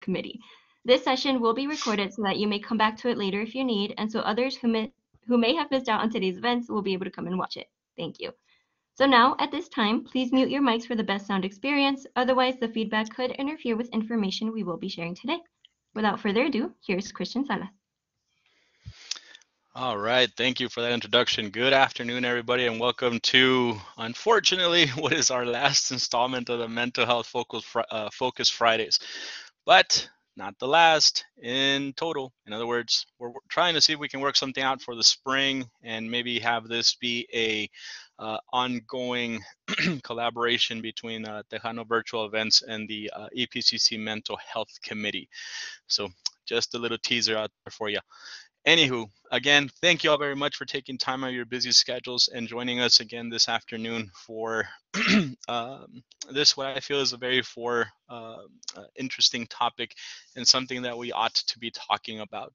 Committee. This session will be recorded so that you may come back to it later if you need, and so others who may have missed out on today's events will be able to come and watch it. Thank you. So now, at this time, please mute your mics for the best sound experience. Otherwise, the feedback could interfere with information we will be sharing today. Without further ado, here's Christian Salas. All right, thank you for that introduction. Good afternoon, everybody, and welcome to, unfortunately, what is our last installment of the Mental Health Focus Fridays, but not the last in total. In other words, we're trying to see if we can work something out for the spring and maybe have this be a ongoing collaboration between Tejano Virtual Events and the EPCC Mental Health Committee. So just a little teaser out there for you. Anywho, again, thank you all very much for taking time out of your busy schedules and joining us again this afternoon for this, what I feel is a very interesting topic and something that we ought to be talking about.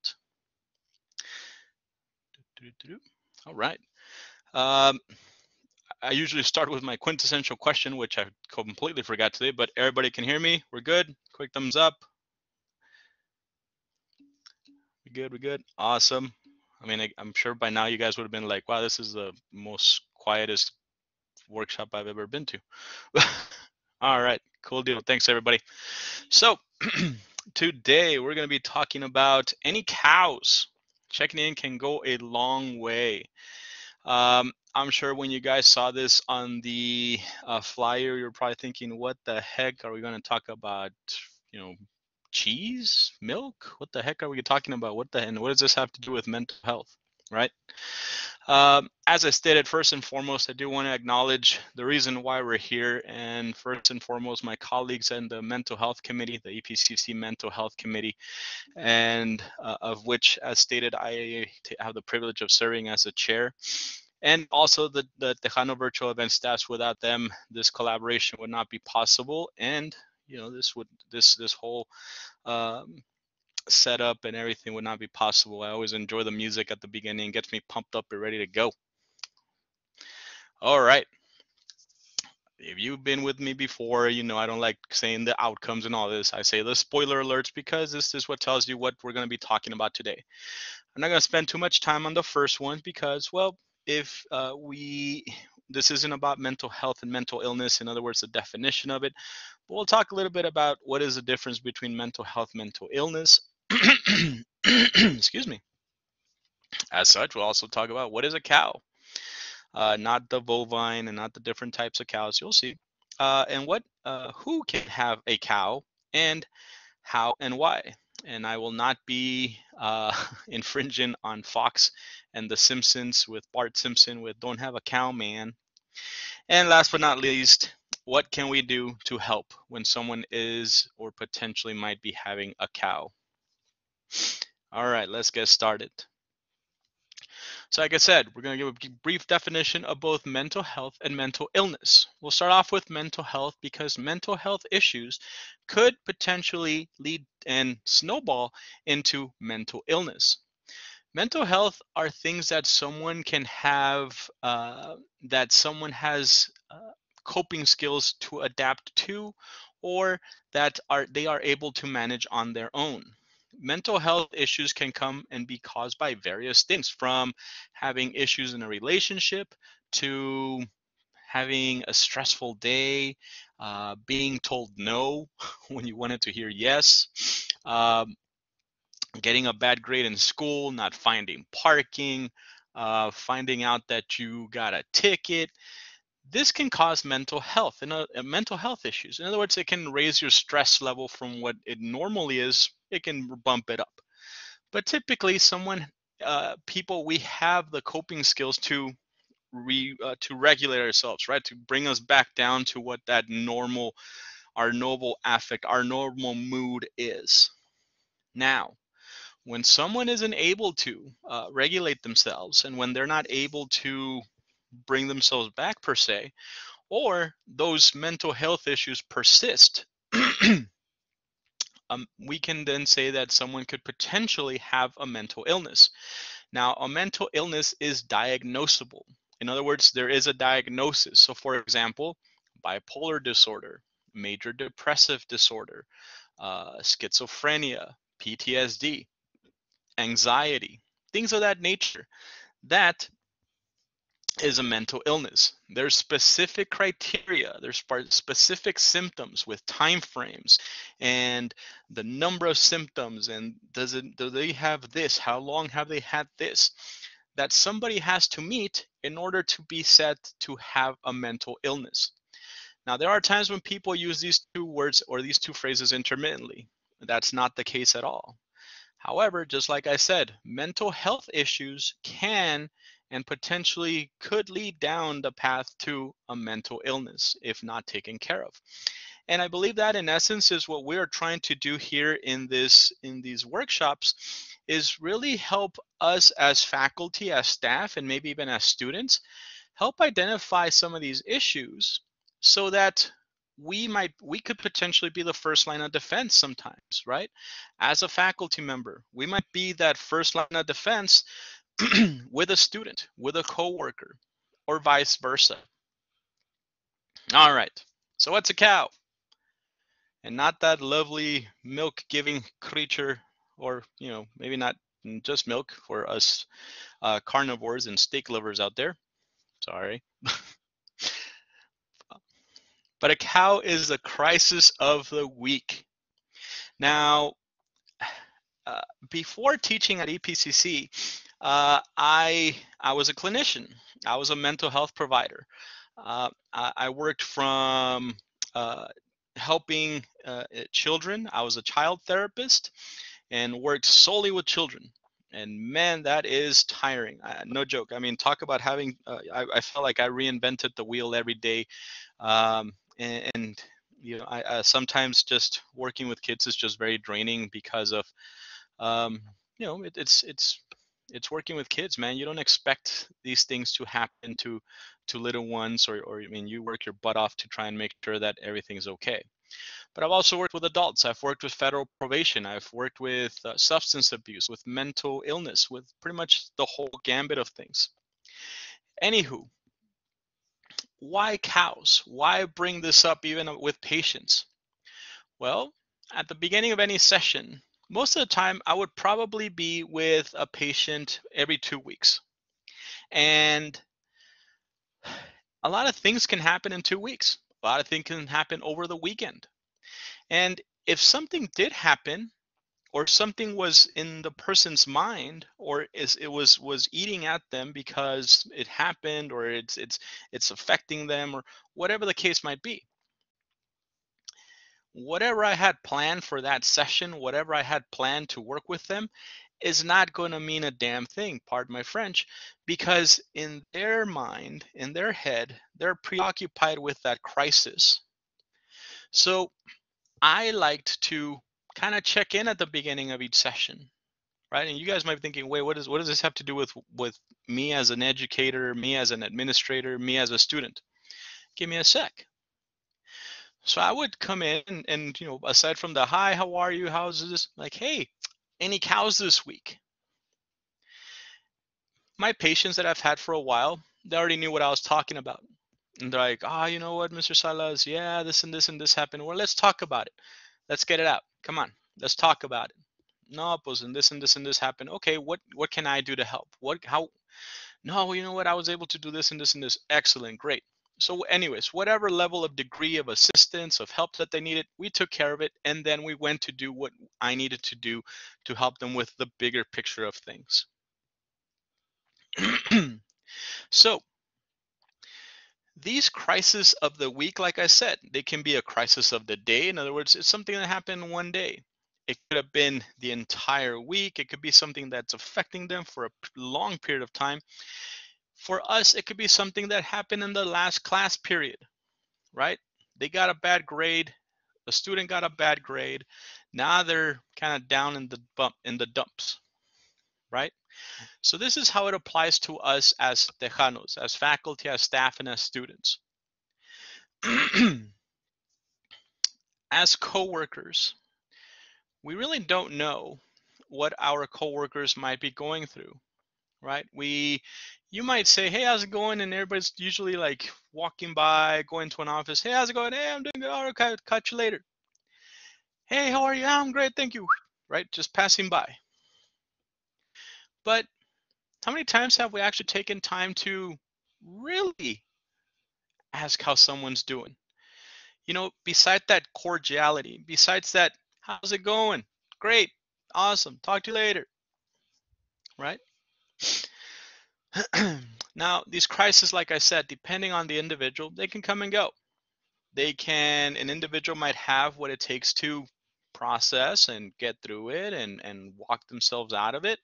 All right. I usually start with my quintessential question, which I completely forgot today, but everybody can hear me? We're good? Quick thumbs up. We're good. Awesome. I mean, I'm sure by now you guys would have been like, wow, this is the most quietest workshop I've ever been to. All right, cool deal. Thanks, everybody. So today we're going to be talking about any cows. Checking in can go a long way. I'm sure when you guys saw this on the flyer, you're probably thinking, what the heck are we going to talk about? You know, cheese, milk? What the heck are we talking about? And what does this have to do with mental health, right? As I stated, first and foremost, I do want to acknowledge the reason why we're here. And first and foremost, my colleagues in the Mental Health Committee, the EPCC Mental Health Committee, and of which, as stated, I have the privilege of serving as a chair. And also the Tejano Virtual Event staffs. Without them, this collaboration would not be possible. And you know, this whole setup and everything would not be possible. I always enjoy the music at the beginning, gets me pumped up and ready to go. All right. If you've been with me before, you know I don't like saying the outcomes and all this. I say the spoiler alerts because this is what tells you what we're going to be talking about today. I'm not going to spend too much time on the first one because, well, if this isn't about mental health and mental illness, in other words, the definition of it, but we'll talk a little bit about what is the difference between mental health, mental illness. Excuse me. As such, we'll also talk about what is a cow, not the bovine and not the different types of cows. You'll see, and who can have a cow, and how and why. And I will not be infringing on Fox and The Simpsons with Bart Simpson with "Don't have a cow, man." And last but not least, what can we do to help when someone is or potentially might be having a cow? All right, let's get started. So like I said, we're going to give a brief definition of both mental health and mental illness. We'll start off with mental health because mental health issues could potentially lead and snowball into mental illness. Mental health are things that someone can have, that someone has coping skills to adapt to, or that they are able to manage on their own. Mental health issues can come and be caused by various things, from having issues in a relationship to having a stressful day, being told no when you wanted to hear yes, getting a bad grade in school, not finding parking, finding out that you got a ticket. This can cause mental health and mental health issues. In other words, it can raise your stress level from what it normally is. It can bump it up. But typically, people, we have the coping skills to regulate ourselves, right? To bring us back down to what that normal, our noble affect, our normal mood is. Now, when someone isn't able to regulate themselves, and when they're not able to bring themselves back per se, or those mental health issues persist, we can then say that someone could potentially have a mental illness. Now, a mental illness is diagnosable. In other words, there is a diagnosis. So for example, bipolar disorder, major depressive disorder, schizophrenia, PTSD, anxiety, things of that nature. That is a mental illness. There's specific criteria, there's specific symptoms with time frames and the number of symptoms, and do they have this? How long have they had this? That somebody has to meet in order to be said to have a mental illness. Now, there are times when people use these two words or these two phrases intermittently. That's not the case at all. However, just like I said, mental health issues can and potentially could lead down the path to a mental illness if not taken care of. And I believe that in essence is what we are trying to do here in these workshops, is really help us as faculty, as staff, and maybe even as students, help identify some of these issues so that we could potentially be the first line of defense sometimes, right? As a faculty member, we might be that first line of defense with a student, with a coworker, or vice versa. All right. So what's a cow? And not that lovely milk-giving creature, or maybe not just milk for us carnivores and steak lovers out there. Sorry. But a cow is a crisis of the week. Now, before teaching at EPCC, I was a clinician. I was a mental health provider. I worked from helping children. I was a child therapist and worked solely with children. And man, that is tiring. No joke. I mean, talk about having, I felt like I reinvented the wheel every day. And I sometimes just working with kids is just very draining because of, it's working with kids, man. You don't expect these things to happen to little ones, or I mean, you work your butt off to try and make sure that everything's okay. But I've also worked with adults. I've worked with federal probation. I've worked with substance abuse, with mental illness, with pretty much the whole gambit of things. Anywho, why cows? Why bring this up even with patients? Well, at the beginning of any session, most of the time I would probably be with a patient every 2 weeks. And a lot of things can happen in 2 weeks. A lot of things can happen over the weekend. And if something did happen, or something was in the person's mind, or it was eating at them because it happened, or it's affecting them, or whatever the case might be, whatever I had planned for that session, whatever I had planned to work with them, is not going to mean a damn thing, pardon my French, because in their mind, in their head, they're preoccupied with that crisis. So I liked to kind of check in at the beginning of each session, right? And you guys might be thinking, wait, what does this have to do with me as an educator, me as an administrator, me as a student? Give me a sec. So I would come in and aside from the hi, how are you? How's this? Like, hey, any cows this week? My patients that I've had for a while, they already knew what I was talking about. And they're like, you know what, Mr. Salas, yeah, this and this and this happened. Well, let's talk about it. Let's get it out. Come on, let's talk about it. No, pues and this and this and this happened. Okay, what can I do to help? How? No, you know what? I was able to do this and this and this. Excellent, great. So anyways, whatever level of degree of assistance, of help that they needed, we took care of it. And then we went to do what I needed to do to help them with the bigger picture of things. So these crises of the week, like I said, they can be a crisis of the day. In other words, it's something that happened one day. It could have been the entire week. It could be something that's affecting them for a long period of time. For us, it could be something that happened in the last class period, right? They got a bad grade. The student got a bad grade. Now they're kind of down in the dumps, right? So this is how it applies to us as Tejanos, as faculty, as staff, and as students. As coworkers, we really don't know what our coworkers might be going through, right? You might say, hey, how's it going? And everybody's usually like walking by, going to an office. Hey, how's it going? Hey, I'm doing good. All right, catch you later. Hey, how are you? I'm great, thank you. Right? Just passing by. But how many times have we actually taken time to really ask how someone's doing? Besides that cordiality, besides that, how's it going? Great, awesome, talk to you later, right? Now, these crises, like I said, depending on the individual, they can come and go. An individual might have what it takes to process and get through it and walk themselves out of it.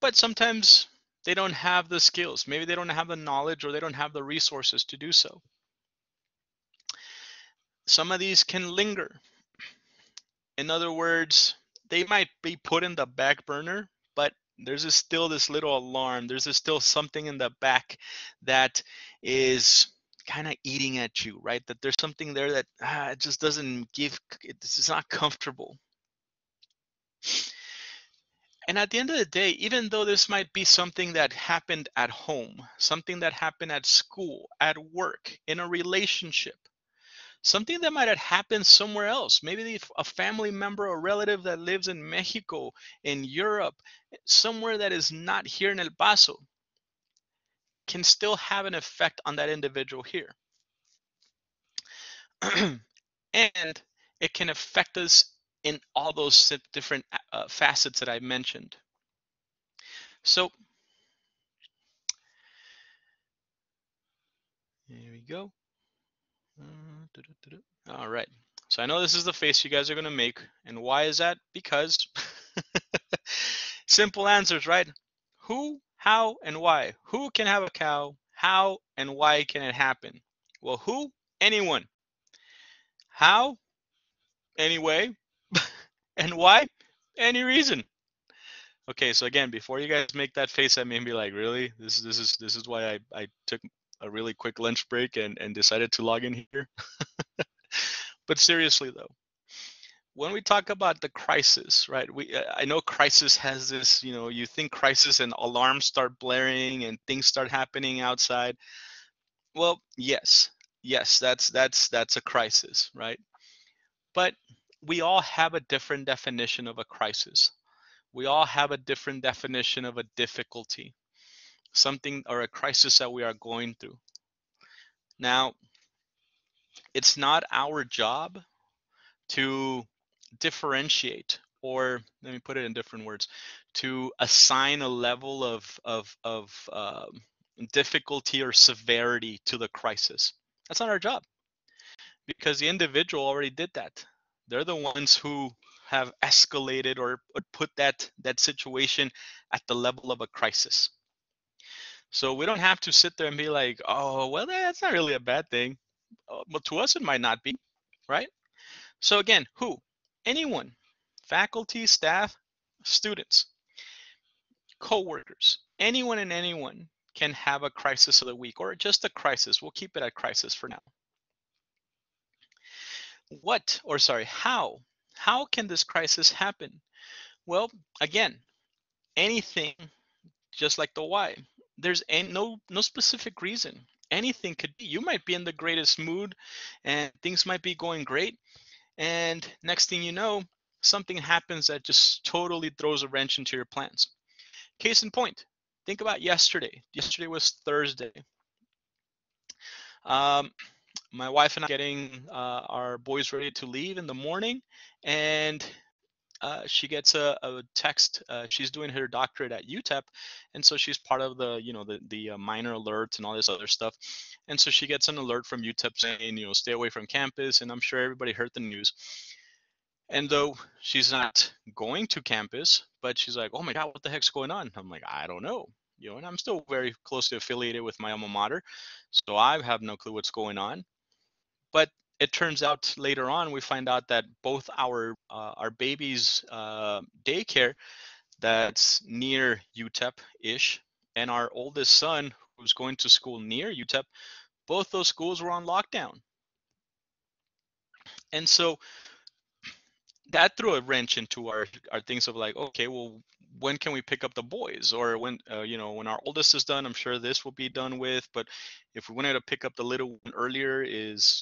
But sometimes they don't have the skills. Maybe they don't have the knowledge or they don't have the resources to do so. Some of these can linger. In other words, they might be put in the back burner, but still this little alarm. Still something in the back that is kind of eating at you, right? That there's something there that it just doesn't give, it's not comfortable. And at the end of the day, even though this might be something that happened at home, something that happened at school, at work, in a relationship, something that might have happened somewhere else, maybe a family member or relative that lives in Mexico, in Europe, somewhere that is not here in El Paso, can still have an effect on that individual here. And it can affect us in all those different facets that I mentioned. So here we go. All right. So I know this is the face you guys are going to make. And why is that? Because simple answers, right? Who, how, and why. Who can have a cow? How and why can it happen? Well, who? Anyone. How? Anyway. And why? Any reason. Okay, so again, before you guys make that face at me and be like, really? This is why I took a really quick lunch break and decided to log in here. But seriously though, when we talk about the crisis, right? I know crisis has this, you think crisis and alarms start blaring and things start happening outside. Well, yes. Yes, that's a crisis, right? But we all have a different definition of a crisis. We all have a different definition of a difficulty, something or a crisis that we are going through. Now, it's not our job to differentiate, or let me put it in different words, to assign a level of difficulty or severity to the crisis. That's not our job, because the individual already did that. They're the ones who have escalated or put that situation at the level of a crisis. So we don't have to sit there and be like, oh, well, that's not really a bad thing. Well, to us, it might not be, right? So again, who? Anyone. Faculty, staff, students, co-workers. Anyone and anyone can have a crisis of the week, or just a crisis. We'll keep it at crisis for now. How? How can this crisis happen? Well, again, anything, just like the why. There's no specific reason. Anything could be. You might be in the greatest mood and things might be going great, and next thing you know, something happens that just totally throws a wrench into your plans. Case in point, think about yesterday. Yesterday was Thursday. Um, my wife and I getting our boys ready to leave in the morning, and she gets a text. She's doing her doctorate at UTEP, and so she's part of the minor alerts and all this other stuff. And so she gets an alert from UTEP saying, stay away from campus. And I'm sure everybody heard the news. And though she's not going to campus, but she's like, oh my God, what the heck's going on? I'm like, I don't know. And I'm still very closely affiliated with my alma mater, so I have no clue what's going on. But it turns out later on we find out that both our baby's daycare that's near UTEP-ish and our oldest son who's going to school near UTEP, both those schools were on lockdown. And so that threw a wrench into our things of like, okay, well, when can we pick up the boys? Or when, when our oldest is done, I'm sure this will be done with. But if we wanted to pick up the little one earlier,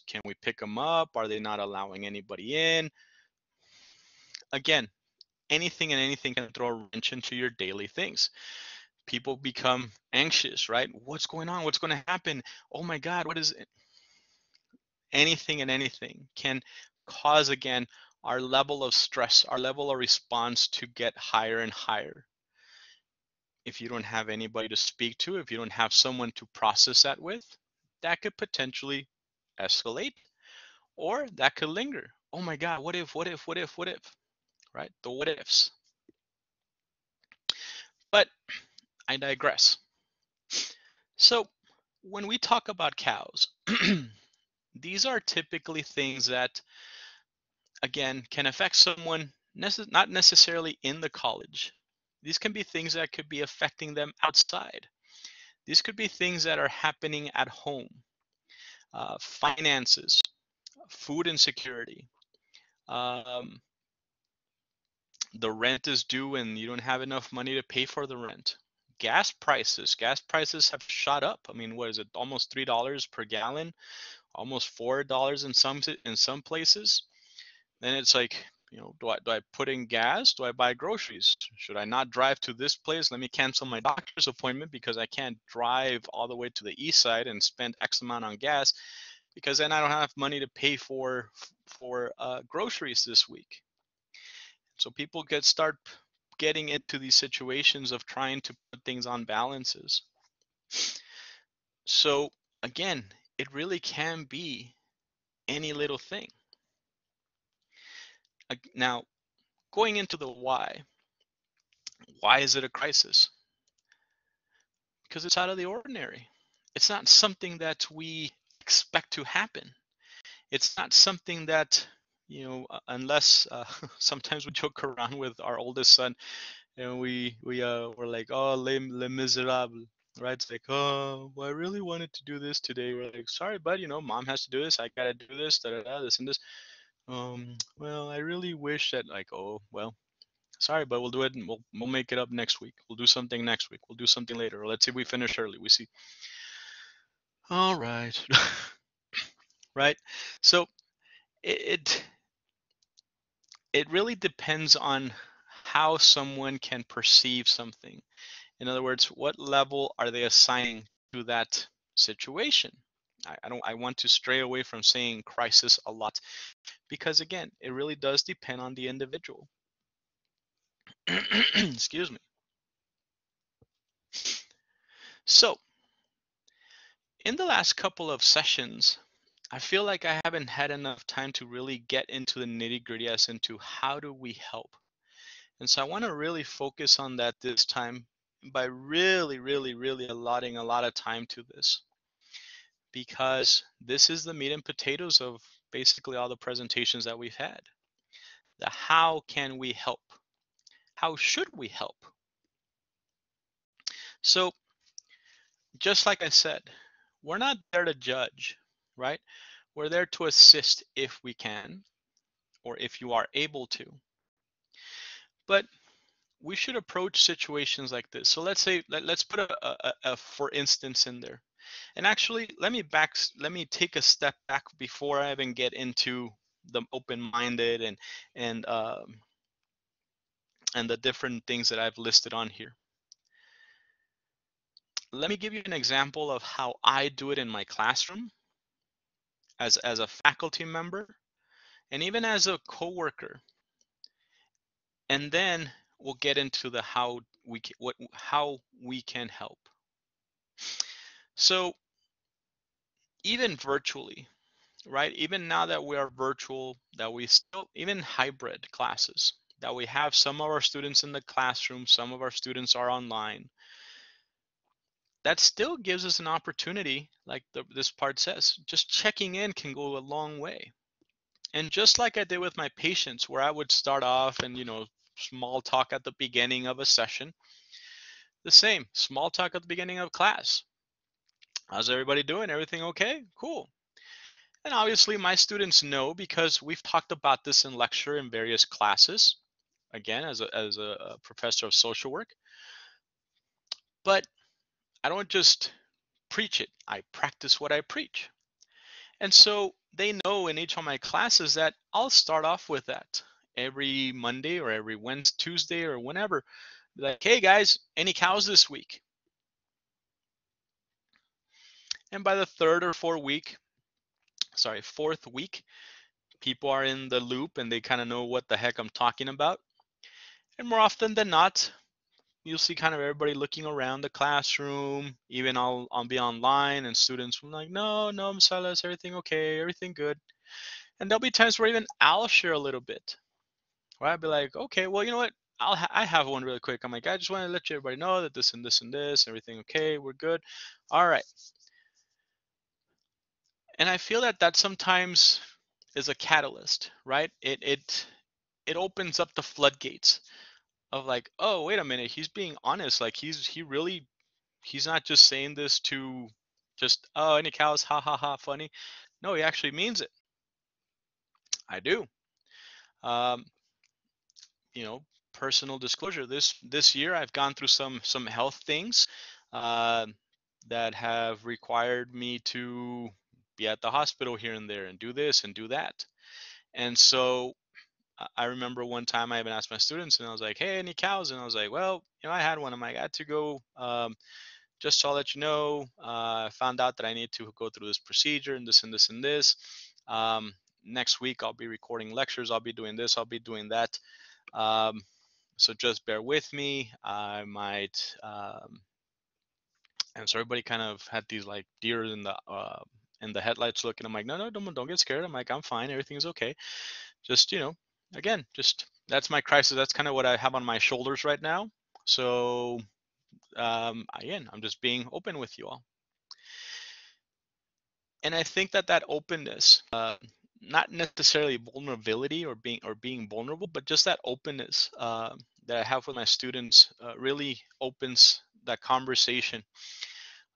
can we pick them up? Are they not allowing anybody in? Again, anything and anything can throw a wrench into your daily things. People become anxious, right? What's going on? What's going to happen? Oh my God, what is it? Anything and anything can cause, again, our level of stress, our level of response to get higher and higher. If you don't have anybody to speak to, if you don't have someone to process that with, that could potentially escalate, or that could linger. Oh my God, what if, what if, what if, what if, right? The what ifs. But I digress. So when we talk about cows, these are typically things that, again, can affect someone not necessarily in the college. These can be things that could be affecting them outside. These could be things that are happening at home, finances, food insecurity. Um, the rent is due and you don't have enough money to pay for the rent. Gas prices have shot up. I mean, what is it? Almost $3 per gallon, almost $4 in some places. Then it's like, do I put in gas? Do I buy groceries? Should I not drive to this place? Let me cancel my doctor's appointment because I can't drive all the way to the east side and spend X amount on gas, because then I don't have money to pay for groceries this week. So people start getting into these situations of trying to put things on balances. So again, it really can be any little thing. Now, going into the why is it a crisis? Because it's out of the ordinary. It's not something that we expect to happen. It's not something that, unless sometimes we joke around with our oldest son, and we're like, oh, les miserables, right? It's like, oh, well, I really wanted to do this today. We're like, sorry, bud, mom has to do this. I gotta do this, da da da, this and this. Well, I really wish that, like, oh, well, sorry, but we'll do it, and we'll make it up next week. We'll do something next week. We'll do something later. Or let's say we finish early. We see. All right, right. So it it really depends on how someone can perceive something. In other words, what level are they assigning to that situation? I want to stray away from saying crisis a lot, because again, it really does depend on the individual. Excuse me. So in the last couple of sessions, I feel like I haven't had enough time to really get into the nitty gritty as into how do we help. And so I want to really focus on that this time by really, really, really allotting a lot of time to this, because this is the meat and potatoes of basically all the presentations that we've had. The how can we help? How should we help? So, just like I said, we're not there to judge, right? We're there to assist if we can, or if you are able to. But we should approach situations like this. So let's say let's put a for instance in there. And actually, let me take a step back before I even get into the open-minded and the different things that I've listed on here. Let me give you an example of how I do it in my classroom as a faculty member and even as a coworker. And then we'll get into the how we can help. So even virtually, right? Even now that we are virtual, that we still, even hybrid classes, that we have some of our students in the classroom, some of our students are online, that still gives us an opportunity, like this part says, just checking in can go a long way. And just like I did with my patients, where I would start off and, small talk at the beginning of a session, the same, small talk at the beginning of class. How's everybody doing? Everything okay? Cool. And obviously my students know, because we've talked about this in lecture in various classes. again, as a professor of social work. But I don't just preach it, I practice what I preach. And so they know in each of my classes that I'll start off with that every Monday or every Wednesday, Tuesday, or whenever. Like, hey guys, any cows this week? And by the fourth week, people are in the loop and they kind of know what the heck I'm talking about. And more often than not, you'll see kind of everybody looking around the classroom. Even I'll be online and students will be like, no, no, Msalas, everything okay, everything good. And there'll be times where even I'll share a little bit. Where I'd be like, okay, well, you know what? I have one really quick. I'm like, I just want to let you everybody know that this and this and this, everything okay, we're good. All right. And I feel that that sometimes is a catalyst, right? It opens up the floodgates of like, oh, wait a minute, he's being honest. Like he's not just saying this to just, oh, any cows, ha ha ha, funny. No, he actually means it. I do. Um, you know, personal disclosure. This year I've gone through some health things uh, that have required me to be at the hospital here and there and do this and do that. And so I remember one time I even asked my students and I was like, hey, any cows? And I was like, well, I had one. I'm like, I had to go. Just so I'll let you know, I found out that I need to go through this procedure and this and this and this. Um, Next week I'll be recording lectures. I'll be doing this. I'll be doing that. Um, so just bear with me. I might, and so everybody kind of had these like deer in the headlights looking. I'm like, no, no, don't get scared. I'm like, I'm fine. Everything's okay. Just again, just that's my crisis. That's kind of what I have on my shoulders right now. So again, I'm just being open with you all. And I think that that openness, not necessarily vulnerability or being vulnerable, but just that openness that I have with my students really opens that conversation.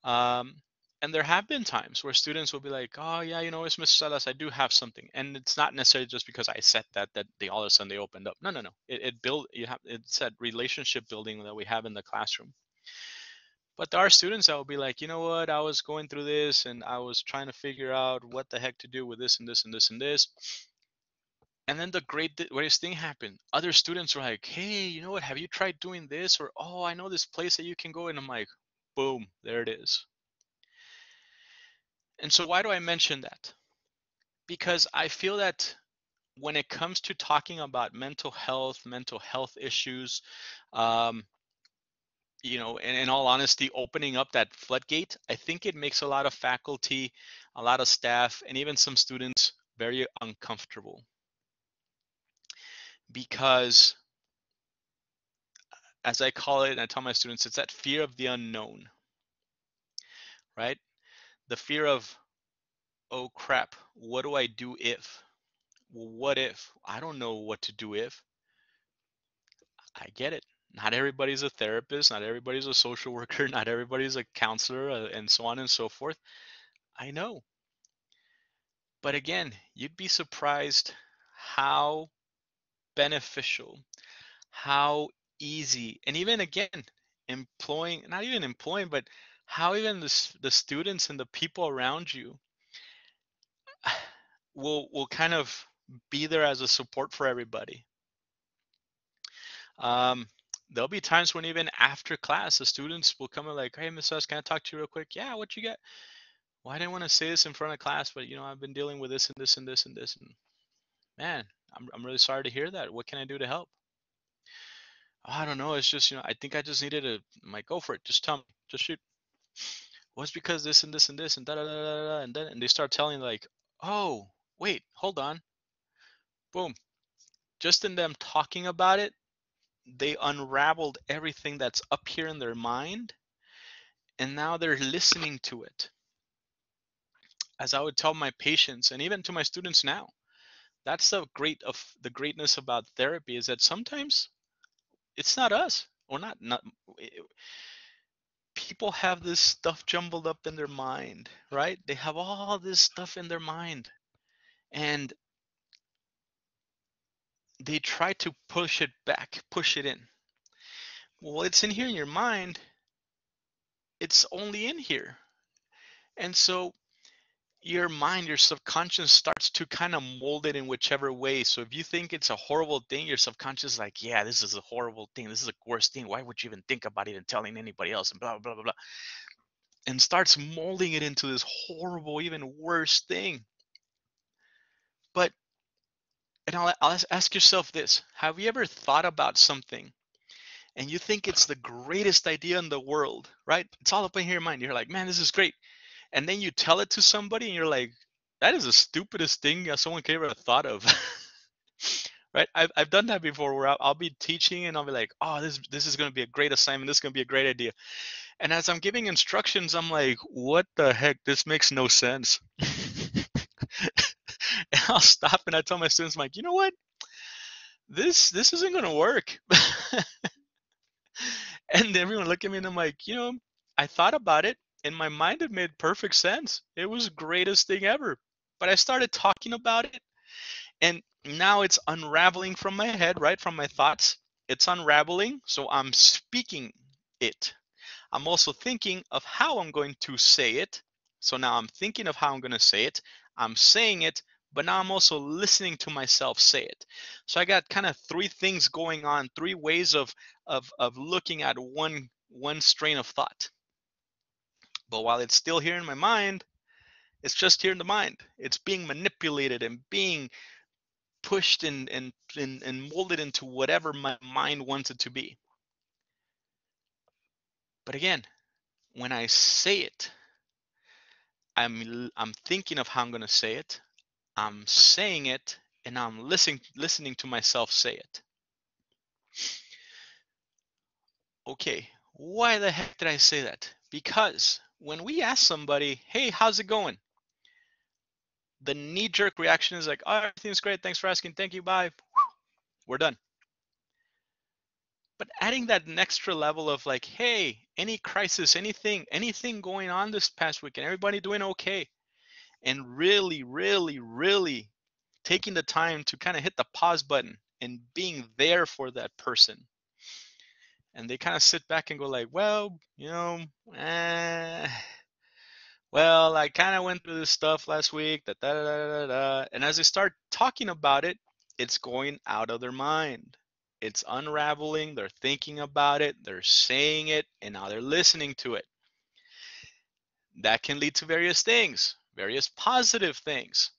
Um, and there have been times where students will be like, "Oh yeah, it's Mr. Salas. I do have something," and it's not necessarily just because I said that they all of a sudden they opened up. No, no, no. It's that relationship building that we have in the classroom. But there are students that will be like, you know what, I was going through this and I was trying to figure out what the heck to do with this and this and this and this. And then the greatest thing happened. Other students were like, hey, you know what, have you tried doing this? Or, oh, I know this place that you can go. And I'm like, boom, there it is. And so why do I mention that? Because I feel that when it comes to talking about mental health issues, um, and in all honesty, opening up that floodgate, I think it makes a lot of faculty, a lot of staff, and even some students very uncomfortable because, as I call it, and I tell my students, it's that fear of the unknown, right? The fear of, oh crap, what do I do if? Well, what if? I don't know what to do if. I get it. Not everybody's a therapist, not everybody's a social worker, not everybody's a counselor, and so on and so forth. I know. But again, you'd be surprised how beneficial, how easy, and even again, not even employing, but how even the students and the people around you will kind of be there as a support for everybody. Um, there'll be times when even after class, the students will come and like, hey, Miss S, can I talk to you real quick? Yeah, what you got? Well, I didn't want to say this in front of class, but I've been dealing with this and this and this and this, and man, I'm really sorry to hear that. What can I do to help? Oh, I don't know. It's just, I think I just needed to, I'm like, go for it. Just tell me, just shoot. Well, it's because this and this and this and da da da da da, and they start telling like, oh, wait, hold on, boom. Just in them talking about it, they unraveled everything that's up here in their mind, and now they're listening to it. As I would tell my patients and even to my students now, that's the greatness about therapy is that sometimes it's not us or not people have this stuff jumbled up in their mind, right? They have all this stuff in their mind. And they try to push it back, push it in. Well, it's in here in your mind. It's only in here. And so your mind, your subconscious starts to kind of mold it in whichever way. So if you think it's a horrible thing, your subconscious is like, yeah, this is a horrible thing. This is a worst thing. Why would you even think about even telling anybody else? And blah, blah, blah, blah. And starts molding it into this horrible, even worse thing. But, and I'll ask yourself this. Have you ever thought about something and you think it's the greatest idea in the world, right? It's all up in your mind. You're like, man, this is great. And then you tell it to somebody and you're like, that is the stupidest thing someone could ever have thought of. Right? I've done that before where I'll be teaching and I'll be like, oh, this is going to be a great assignment. This is going to be a great idea. And as I'm giving instructions, I'm like, what the heck? This makes no sense. And I'll stop and I tell my students, I'm like, you know what? This isn't going to work. And everyone look at me and I'm like, I thought about it. In my mind, it made perfect sense. It was the greatest thing ever. But I started talking about it, and now it's unraveling from my head, right? From my thoughts. It's unraveling, so I'm speaking it. I'm also thinking of how I'm going to say it. So now I'm thinking of how I'm going to say it. I'm saying it, but now I'm also listening to myself say it. So I got kind of three things going on, three ways of looking at one strain of thought. But while it's still here in my mind, it's just here in the mind. It's being manipulated and being pushed and molded into whatever my mind wants it to be. But again, when I say it, I'm thinking of how I'm going to say it. I'm saying it, and I'm listening to myself say it. Okay, why the heck did I say that? Because when we ask somebody, hey, how's it going? The knee-jerk reaction is like, oh, everything's great. Thanks for asking. Thank you. Bye. We're done. But adding that an extra level of like, hey, any crisis, anything going on this past weekend, everybody doing okay? And really, really, really taking the time to kind of hit the pause button and being there for that person. And they kind of sit back and go like, well, eh, well, I kind of went through this stuff last week, da, da, da, da, da. And as they start talking about it, it's going out of their mind. It's unraveling, they're thinking about it, they're saying it, and now they're listening to it. That can lead to various things, various positive things.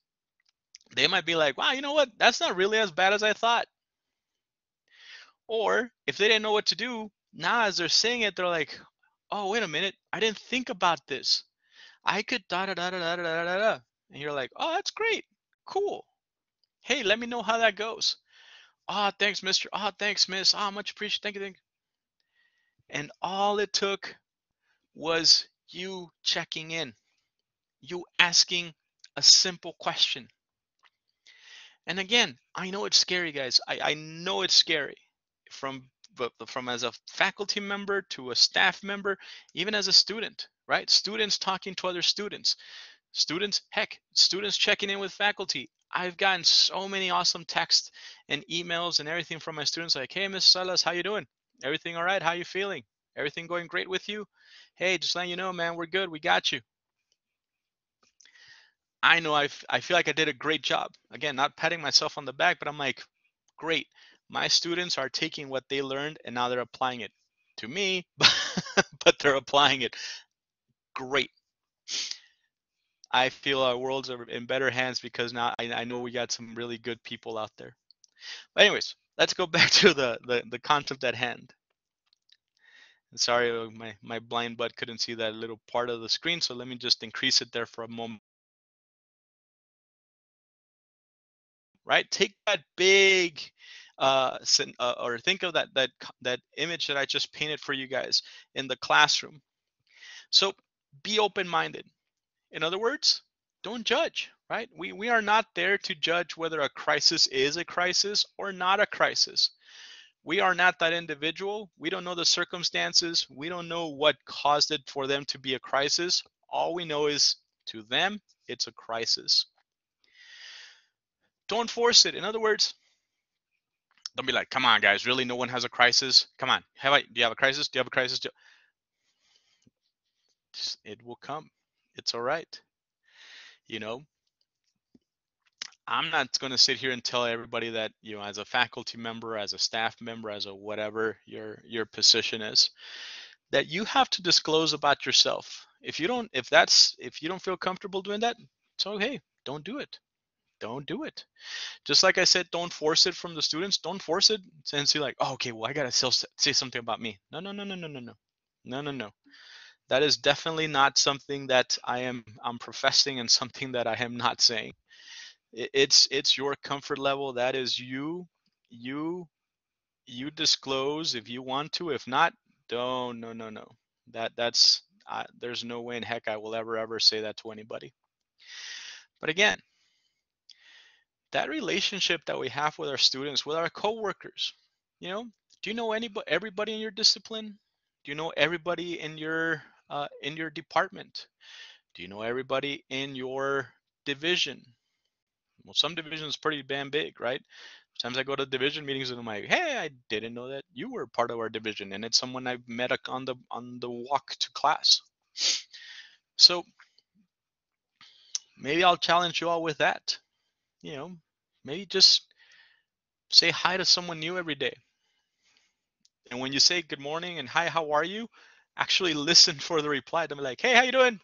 They might be like, wow, you know what? That's not really as bad as I thought. Or if they didn't know what to do, now as they're saying it, they're like, oh, wait a minute, I didn't think about this. I could da da da da da da da da. And you're like, oh, that's great. Cool. Hey, let me know how that goes. Ah, oh, thanks, mister. Ah, oh, thanks, miss. Ah, oh, much appreciated. Thank you, thank you. And all it took was you checking in, you asking a simple question. And again, I know it's scary, guys. I know it's scary. From as a faculty member to a staff member, even as a student, right? Students talking to other students. Students checking in with faculty. I've gotten so many awesome texts and emails and everything from my students like, hey, Miss Salas, how you doing? Everything all right? How you feeling? Everything going great with you? Hey, just letting you know, man, we're good. We got you. I know I feel like I did a great job. Again, not patting myself on the back, but I'm like, great. My students are taking what they learned and now they're applying it to me, but they're applying it. Great. I feel our worlds are in better hands because now I know we got some really good people out there. But anyways, let's go back to the concept at hand. Sorry, my blind butt couldn't see that little part of the screen, so let me just increase it there for a moment. Right? Take that big, or think of that image that I just painted for you guys in the classroom. So be open-minded. In other words, don't judge, right? We are not there to judge whether a crisis is a crisis or not a crisis. We are not that individual. We don't know the circumstances. We don't know what caused it for them to be a crisis. All we know is to them, it's a crisis. Don't force it. In other words, Don't be like, come on, guys, really? No one has a crisis? Come on. Do you have a crisis? Do you have a crisis? It will come. It's all right. You know, I'm not going to sit here and tell everybody that, as a faculty member, as a staff member, as a whatever your position is, that you have to disclose about yourself. If you don't feel comfortable doing that, it's okay. Don't do it. Don't do it. Just like I said, don't force it from the students. Don't force it and say like, oh, okay, well, I gotta say something about me. No, no, no, no, no, no, no, no, no, no. That is definitely not something that I'm professing, and something that I am not saying. It's your comfort level. That is you. You you disclose if you want to. If not, don't. No, no, no. That's there's no way in heck I will ever say that to anybody. But again, that relationship that we have with our students, with our coworkers, you know, do you know everybody in your discipline? Do you know everybody in your department? Do you know everybody in your division? Well, some divisions pretty damn big, right? Sometimes I go to division meetings and I'm like, hey, I didn't know that you were part of our division, and it's someone I've met on the walk to class. So maybe I'll challenge you all with that. You know, maybe just say hi to someone new every day. And when you say good morning and hi, how are you? Actually listen for the reply. Don't be like, hey, how you doing?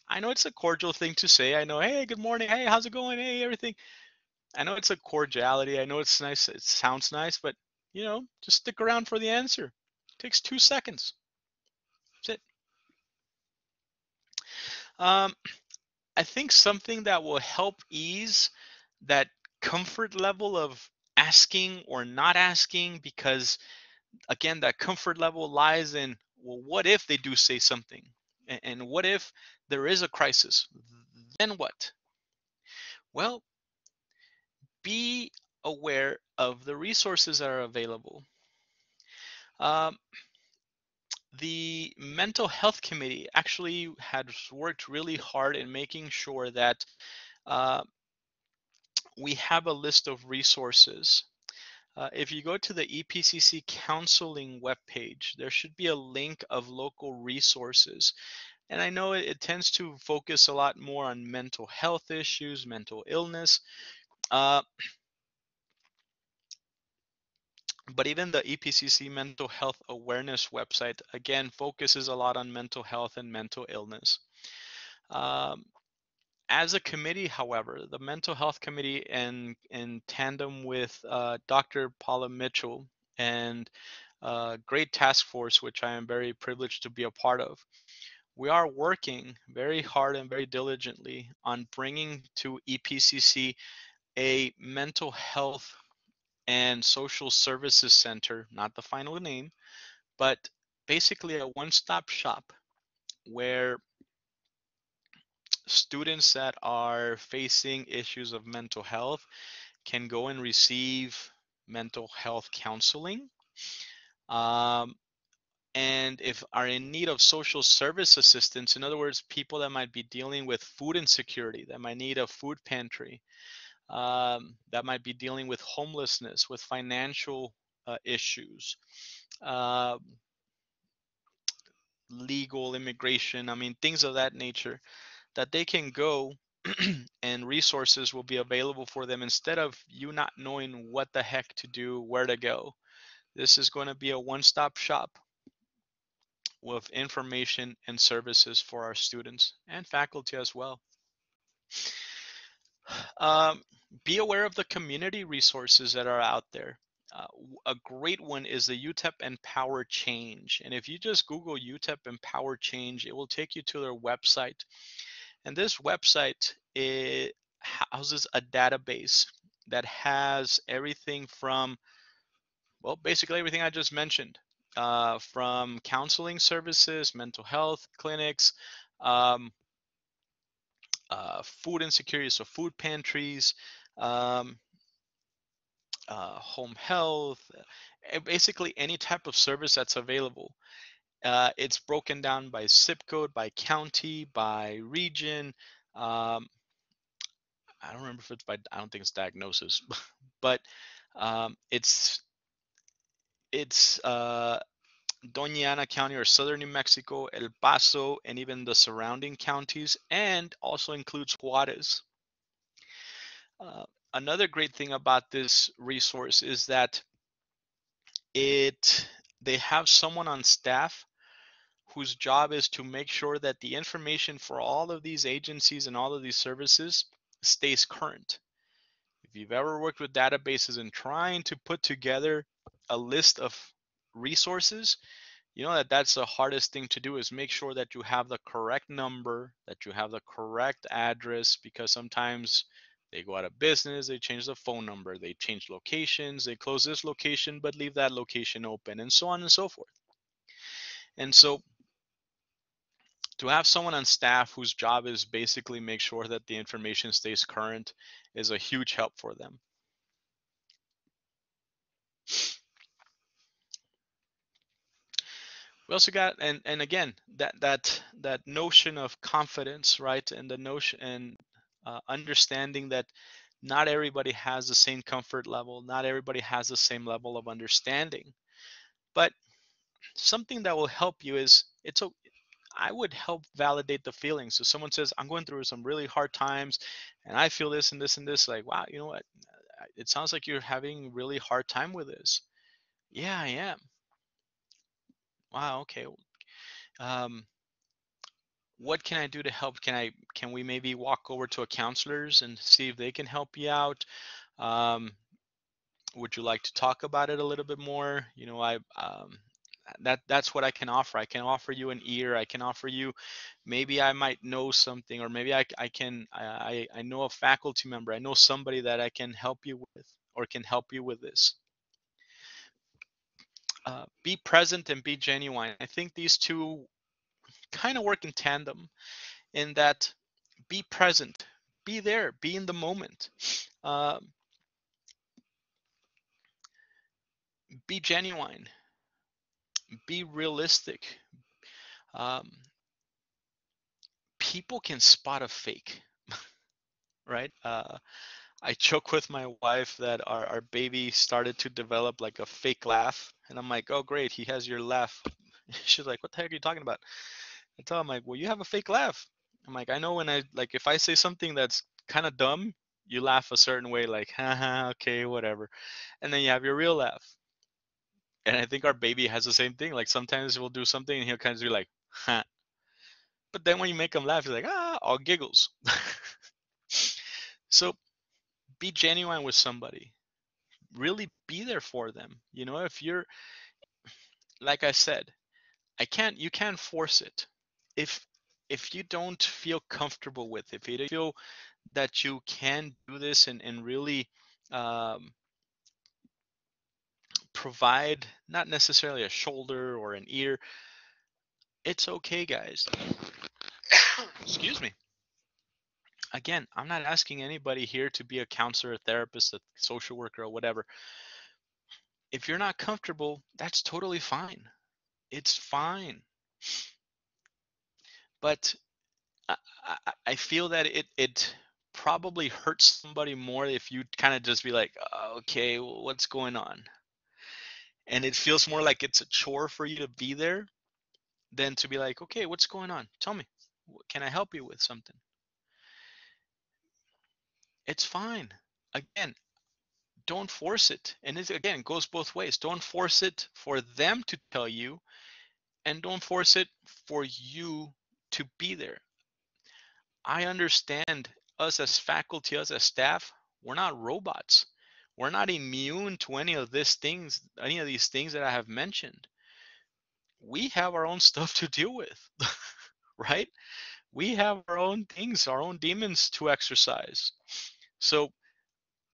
I know it's a cordial thing to say. I know, hey, good morning. Hey, how's it going? Hey, everything. I know it's a cordiality. I know it's nice. It sounds nice, but just stick around for the answer. It takes 2 seconds. That's it. Um, I think something that will help ease that comfort level of asking or not asking, because again, that comfort level lies in, well, what if they do say something? And what if there is a crisis? Then what? Well, be aware of the resources that are available. Um, the mental health committee actually has worked really hard in making sure that uh, we have a list of resources. If you go to the EPCC counseling webpage, there should be a link of local resources. And I know it tends to focus a lot more on mental health issues, mental illness. Uh, but even the EPCC mental health awareness website, again, focuses a lot on mental health and mental illness. Um, as a committee, however, the mental health committee, in tandem with Dr. Paula Mitchell and great task force, which I am very privileged to be a part of, we are working very hard and very diligently on bringing to EPCC a mental health and social services center, not the final name, but basically a one-stop shop where students that are facing issues of mental health can go and receive mental health counseling. Um, and if are in need of social service assistance, in other words, people that might be dealing with food insecurity, that might need a food pantry, that might be dealing with homelessness, with financial issues, uh, legal immigration, I mean, things of that nature, that they can go and resources will be available for them instead of you not knowing what the heck to do, where to go. This is going to be a one-stop shop with information and services for our students and faculty as well. Um, be aware of the community resources that are out there. A great one is the UTEP Empower Change. And if you just Google UTEP Empower Change, it will take you to their website. And this website, it houses a database that has everything from, well, basically everything I just mentioned, from counseling services, mental health clinics, um, food insecurity, so food pantries, um, home health, basically any type of service that's available. It's broken down by zip code, by county, by region. Um, I don't remember if it's by, I don't think it's diagnosis, but it's Doña Ana County or southern New Mexico, El Paso, and even the surrounding counties, and also includes Juarez. Uh, Another great thing about this resource is that it they have someone on staff whose job is to make sure that the information for all of these agencies and all of these services stays current. If you've ever worked with databases and trying to put together a list of resources, you know that that's the hardest thing to do, is make sure that you have the correct number, that you have the correct address, because sometimes they go out of business, they change the phone number, they change locations, they close this location but leave that location open, and so on and so forth. And so to have someone on staff whose job is basically make sure that the information stays current is a huge help for them. We also got, and again, that notion of confidence, right? And the notion and understanding that not everybody has the same comfort level, not everybody has the same level of understanding. But something that will help you is I would help validate the feelings. So someone says, I'm going through some really hard times and I feel this and this and this. Like, wow, you know what? It sounds like you're having a really hard time with this. Yeah, I am. Wow, okay. Um, what can I do to help? Can we maybe walk over to a counselor's and see if they can help you out? Um, would you like to talk about it a little bit more? You know, that's what I can offer. I can offer you an ear. I can offer you, maybe I might know something, or maybe I can I know a faculty member. I know somebody that I can help you with, or can help you with this. Be present and be genuine. I think these two kind of work in tandem, in that be present, be there, be in the moment, uh, be genuine, be realistic. Um, People can spot a fake, right? I joke with my wife that our baby started to develop like a fake laugh. And I'm like, oh, great, he has your laugh. She's like, what the heck are you talking about? I tell him, like, well, you have a fake laugh. I'm like, I know when if I say something that's kind of dumb, you laugh a certain way, like, haha, okay, whatever. And then you have your real laugh. And I think our baby has the same thing. Like sometimes we'll do something and he'll kind of be like, huh. But then when you make him laugh, he's like, ah, all giggles. So be genuine with somebody. Really be there for them. You know, if you're, like I said, you can't force it. If if you don't feel comfortable with it, if you don't feel that you can do this and really um, provide not necessarily a shoulder or an ear, it's okay, guys. Excuse me. Again, I'm not asking anybody here to be a counselor, a therapist, a social worker, or whatever. If you're not comfortable, that's totally fine. It's fine. But I feel that it probably hurts somebody more if you kind of just be like, okay, what's going on? And it feels more like it's a chore for you to be there than to be like, okay, what's going on? Tell me. Can I help you with something? It's fine. Again, don't force it. And it again goes both ways. Don't force it for them to tell you, and don't force it for you to be there. I understand, us as faculty, us as staff, we're not robots. We're not immune to any of these things that I have mentioned. We have our own stuff to deal with, right? We have our own things, our own demons to exercise. So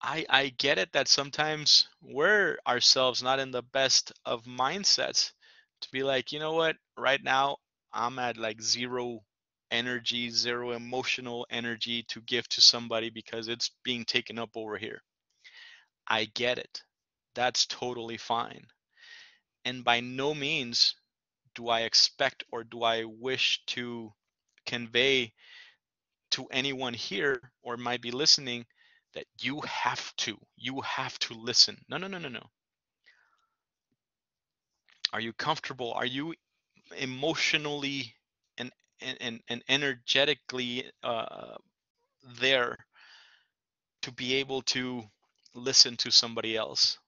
I get it that sometimes we're ourselves not in the best of mindsets to be like, you know what, right now I'm at like zero energy, zero emotional energy to give to somebody because it's being taken up over here. I get it. That's totally fine. And by no means do I expect or do I wish to convey to anyone here or might be listening that you have to listen. No, no, no, no, no. Are you comfortable? Are you emotionally and energetically there to be able to listen to somebody else?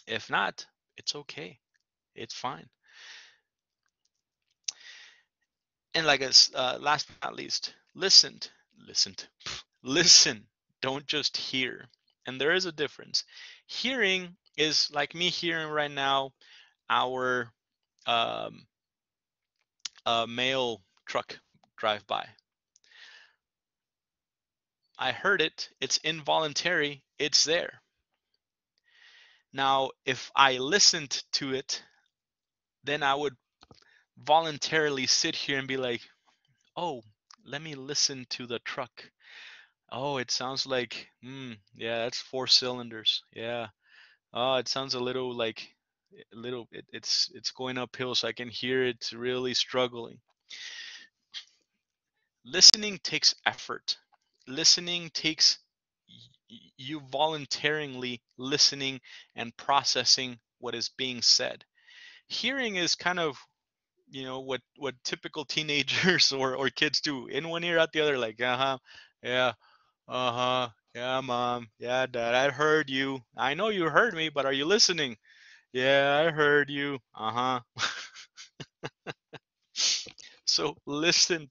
If not, it's okay. It's fine. And like as last but not least, listened, listen. Don't just hear. And there is a difference. Hearing is like me hearing right now our um, mail truck drive by. I heard it. It's involuntary. It's there. Now, if I listened to it, then I would voluntarily sit here and be like, oh, let me listen to the truck. Oh, it sounds like, yeah, that's 4 cylinders. Yeah. Oh, it sounds a little like it's going uphill, so I can hear it really struggling. Listening takes effort. Listening takes you voluntarily listening and processing what is being said. Hearing is kind of, what typical teenagers or kids do, in one ear out the other, like, uh-huh, yeah, uh-huh, yeah, mom, yeah, dad, I heard you. I know you heard me, but are you listening? Yeah, I heard you. Uh-huh. So listen,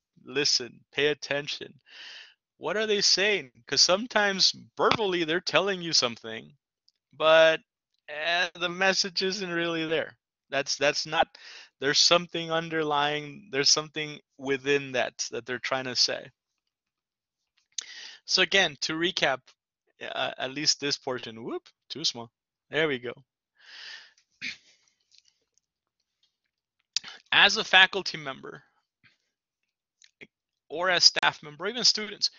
pay attention. What are they saying? Because sometimes verbally they're telling you something, but the message isn't really there. That's not. There's something underlying. There's something within that they're trying to say. So again, to recap, at least this portion. Whoop, too small. There we go. As a faculty member, or as staff member, or even students,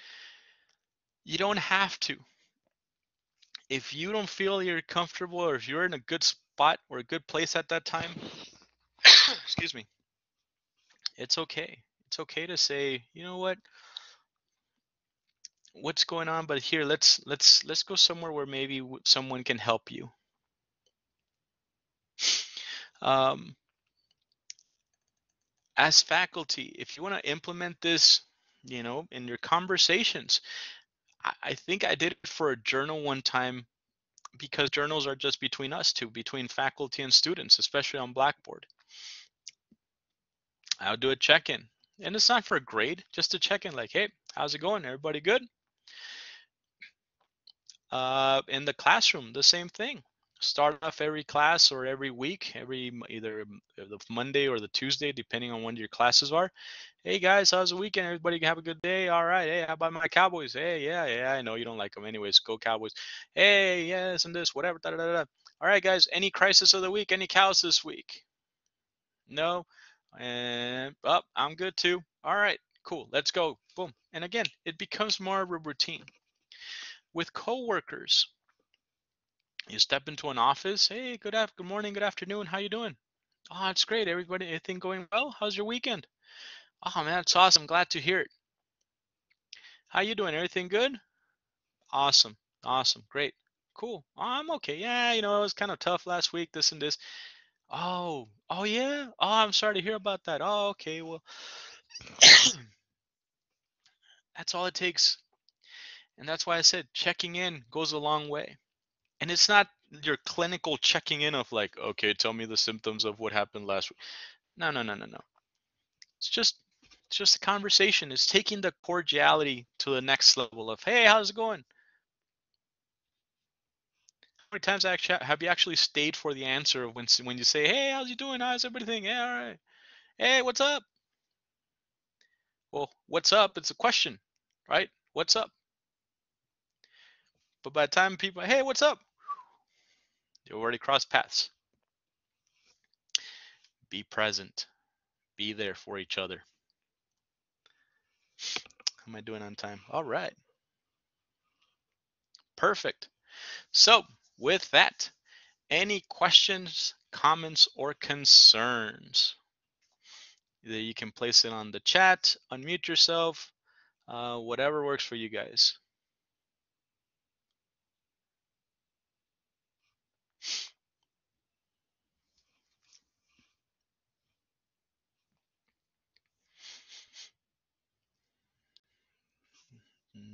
you don't have to. If you don't feel you're comfortable, or if you're in a good spot or a good place at that time, excuse me, it's okay. It's okay to say, you know what's going on, but here, let's go somewhere where maybe someone can help you. Um, as faculty, if you want to implement this, in your conversations, I think I did it for a journal one time, because journals are just between us two, between faculty and students, especially on Blackboard. I'll do a check-in, and it's not for a grade, just to check in, like, hey, how's it going? Everybody good? In the classroom, the same thing. Start off every class or every week, either the Monday or the Tuesday, depending on when your classes are. Hey guys, how's the weekend? Everybody have a good day? All right. Hey, how about my Cowboys? Hey, yeah, I know you don't like them anyways. Go Cowboys. Hey, yes, and this, whatever. Da, da, da, da. All right, guys. Any crisis of the week? Any cows this week? No. And I'm good too. All right, cool. Let's go. Boom. And again, it becomes more of a routine. With coworkers, you step into an office. Hey, good morning, good afternoon. How you doing? Oh, it's great. Everybody, anything going well? How's your weekend? Oh man, that's awesome. Glad to hear it. How you doing? Everything good? Awesome. Awesome. Great. Cool. Oh, I'm okay. Yeah, it was kind of tough last week, this and this. Oh yeah. Oh, I'm sorry to hear about that. Oh, okay. Well, that's all it takes. And that's why I said checking in goes a long way. And it's not your clinical checking in of like, okay, tell me the symptoms of what happened last week. No, no, no, no, no. It's just a conversation. It's taking the cordiality to the next level of, hey, how's it going? How many times have you actually stayed for the answer of when you say, hey, how's you doing? How's everything? Yeah, all right. Hey, what's up? Well, what's up? It's a question, right? What's up? But by the time people, hey, what's up? You already crossed paths. Be present. Be there for each other. How am I doing on time? All right. Perfect. So, with that, any questions, comments, or concerns? Either you can place it on the chat, unmute yourself, whatever works for you guys.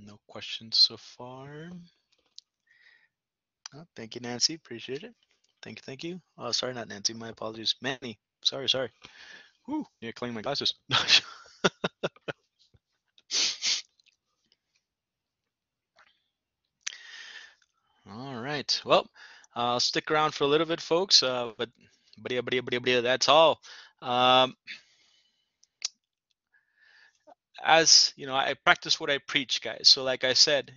No questions so far. Oh, thank you, Nancy. Appreciate it. Thank you, thank you. Oh, sorry, not Nancy. My apologies. Manny. Sorry, sorry. Whew, need to clean my glasses. All right. Well, I'll stick around for a little bit, folks. But yeah, that's all. Um, as you know, I practice what I preach, guys. So, like I said,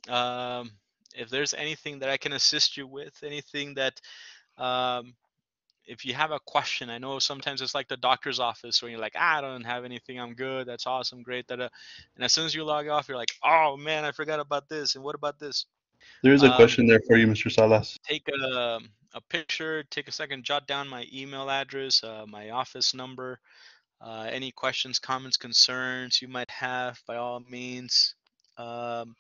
um, if there's anything that I can assist you with, anything that um, if you have a question, I know sometimes it's like the doctor's office where you're like, I don't have anything, I'm good, that's awesome, great, da. And as soon as you log off, you're like, oh man, I forgot about this, and what about this? There is a Um, question there for you, Mr. Salas. take a picture, take a second, jot down my email address, my office number, any questions, comments, concerns you might have, by all means. Um,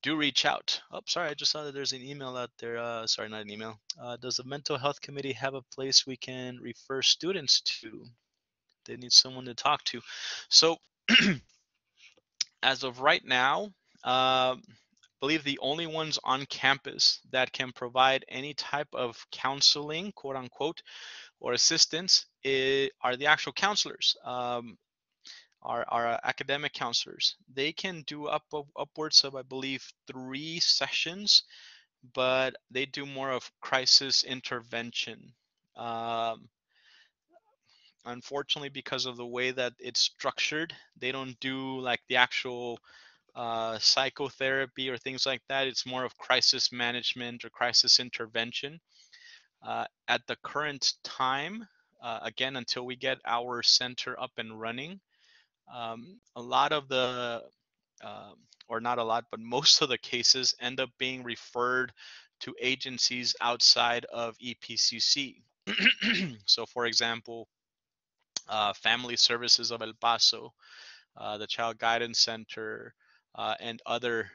do reach out. Oh, sorry, I just saw that there's an email out there. Sorry, not an email. Does the mental health committee have a place we can refer students to? They need someone to talk to. So, as of right now, I believe the only ones on campus that can provide any type of counseling, quote unquote, or assistance are the actual counselors. Our academic counselors. They can do upwards of, I believe, 3 sessions, but they do more of crisis intervention. Um, Unfortunately, because of the way that it's structured, they don't do like the actual psychotherapy or things like that. It's more of crisis management or crisis intervention. At the current time, again, until we get our center up and running, a lot of the um, or not a lot, but most of the cases end up being referred to agencies outside of EPCC. So, for example, Family Services of El Paso, the Child Guidance Center, and other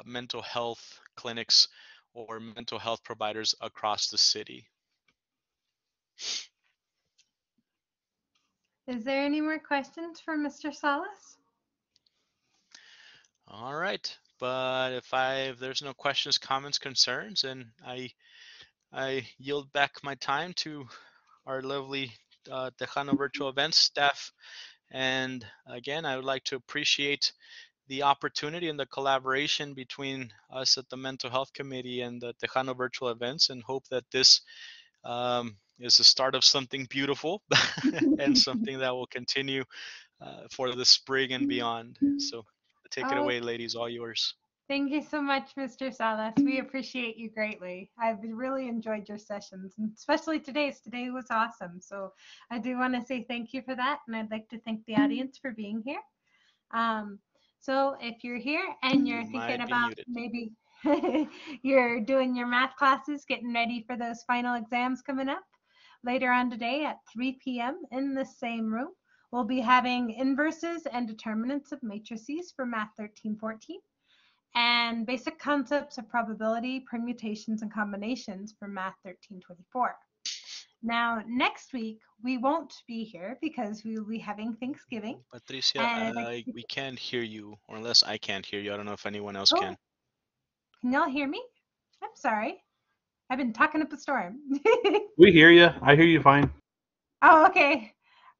mental health clinics or mental health providers across the city. Is there any more questions for Mr. Salas? All right, but if there's no questions, comments, concerns, and I yield back my time to our lovely Tejano Virtual Events staff. And again, I would like to appreciate the opportunity and the collaboration between us at the Mental Health Committee and the Tejano Virtual Events, and hope that this is the start of something beautiful and something that will continue for the spring and beyond. So take it Oh, away, ladies, all yours. thank you so much, Mr. Salas. We appreciate you greatly. I've really enjoyed your sessions, and especially today's. Today was awesome. So I do want to say thank you for that, and I'd like to thank the audience for being here. Um, so if you're here and You you're thinking might be about muted. maybe you're doing your math classes, getting ready for those final exams coming up, later on today at 3 p.m. in the same room, we'll be having inverses and determinants of matrices for Math 1314 and basic concepts of probability, permutations, and combinations for Math 1324. Now, next week, we won't be here because we will be having Thanksgiving. Patricia, And I'd like to, we can't hear you, or unless I can't hear you. I don't know if anyone else oh, can. can y'all hear me? I'm sorry. I've been talking up a storm. We hear you. I hear you fine. Oh, okay.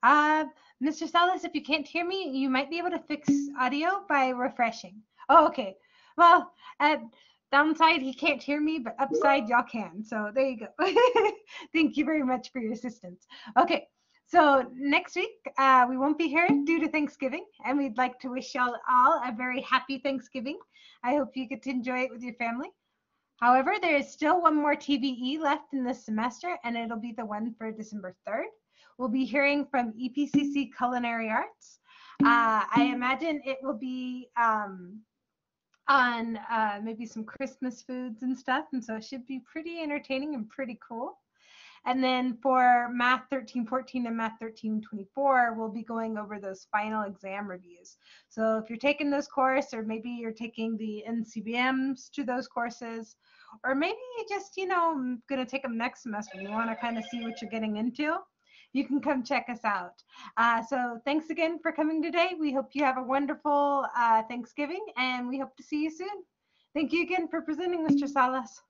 Uh, Mr. Salas, if you can't hear me, you might be able to fix audio by refreshing. Oh, okay. Well, at downside, he can't hear me, but upside, y'all can. So there you go. Thank you very much for your assistance. Okay. So next week, we won't be here due to Thanksgiving, and we'd like to wish y'all all a very happy Thanksgiving. I hope you get to enjoy it with your family. However, there is still one more TBE left in this semester, and it'll be the one for December 3rd. We'll be hearing from EPCC Culinary Arts. I imagine it will be on maybe some Christmas foods and stuff, and so it should be pretty entertaining and pretty cool. And then for Math 1314 and Math 1324, we'll be going over those final exam reviews. So if you're taking those courses, or maybe you're taking the NCBMs to those courses, or maybe you just, going to take them next semester and you want to kind of see what you're getting into, you can come check us out. So thanks again for coming today. We hope you have a wonderful Thanksgiving, and we hope to see you soon. Thank you again for presenting, Mr. Salas.